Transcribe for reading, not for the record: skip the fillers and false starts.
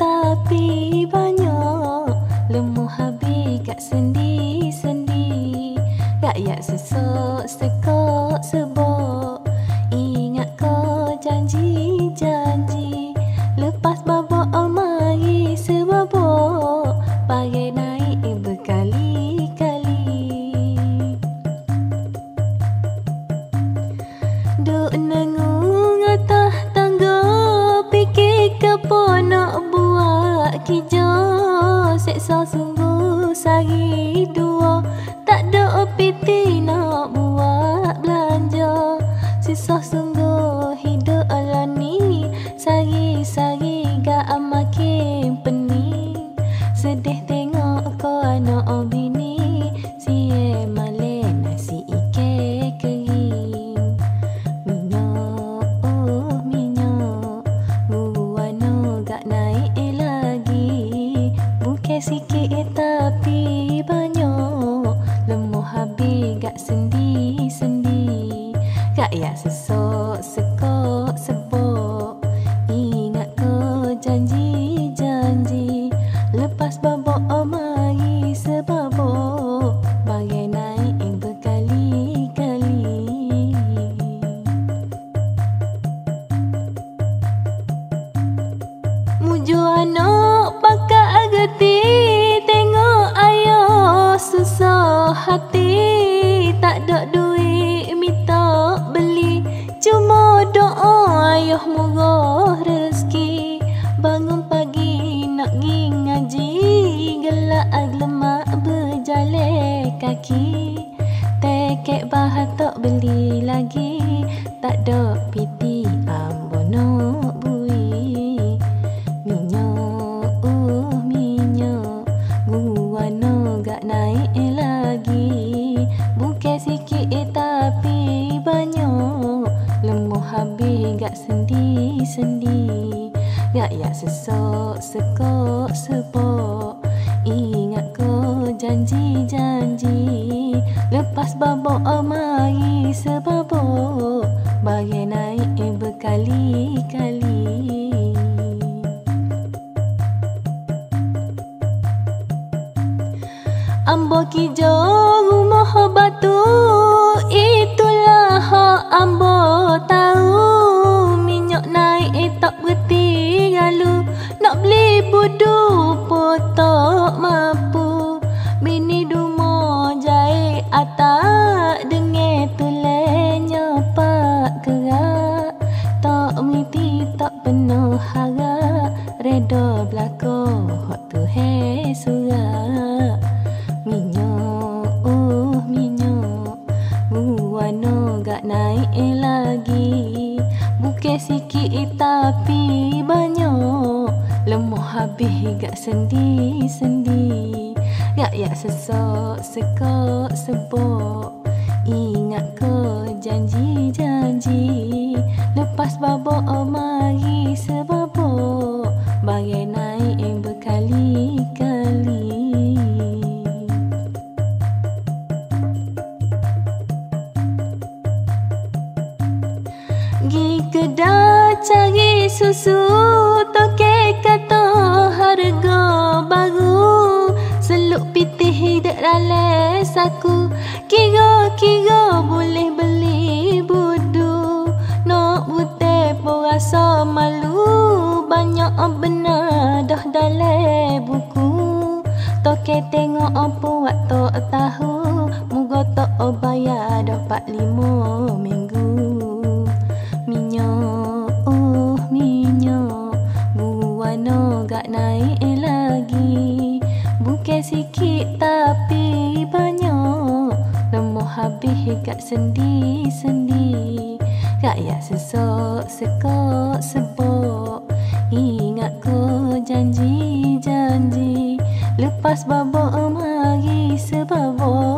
tapi banyak, lemah habis kat sendi-sendi. Rakyat sesok sekok sebok, ingat kau janji-janji. Lepas babak mari sebabok, pakai naik berkali-kali. Duk nengung atas tangga, fikir kepo nak buat kerja. Seksa sungguh sehari dua, tak ada piti nak buat belanja. Susah sungguh hidup ala ni, sehari-sehari gak makin pening. Sedih tengok kau anak bini, sie malai nasi ikan kering. Minyak, warna gak naik lagi. Bukan sikit tapi banyak, lemah habis gak sendi-sendi. Rakyat sesok sekok sebok, ingat kau janji-janji. Lepas babak mari sebabok, bagai naik berkali-kali. Muju anak pakai geti, tengok ayah susah hati. Tak ada duit minta beli, cuma doa ayah murah rezeki. Bangun pagi nak pergi ngaji, gelak lemak berjalan kaki. Tekek bahan tak beli lagi, tak ada piti ambo nak bui. Minyak, minyak, warna gak naik lagi. Bukan sikit tapi banyak, lemah habis gak sendi-sendi. Rakyat sesok sekok sebok, ingat kau janji-janji. Lepas babak mari sebabok, bagai naik berkali-kali. Ambo kijo rumah batu, itulah hak ambo tahu. Minyak naik tak berhenti lalu, nak beli budu pun tak mampu. Bini rumah jahit atak, dengan tulenya pak kerak. Tak mimpi tak penuh harap, reda belakang hak Tuhan surat. Minyak, minyak, warna gak naik lagi. Bukan sikit tapi banyak, lemah habis gak sendi-sendi. Rakyat sesok sekok sebok, ingat kau janji-janji. Lepas babak mari sebabok, bagai naik berkali-kali. Gi kedai cari susu, tokek kata harga baru. Seluk pitih dek dalam saku, kira-kira boleh beli budu. Nak butek pun rasa malu, banyak benar dah dalam buku. Tokek tengok apa waktu tahu, moga tak bayar dah 4-5 minggu. Minyak, minyak, warna gak naik lagi. Bukan sikit tapi banyak, lemah habis gak sendi-sendi. Rakyat sesok sekok sebok, ingat kau janji-janji. Lepas babak mari sebabok,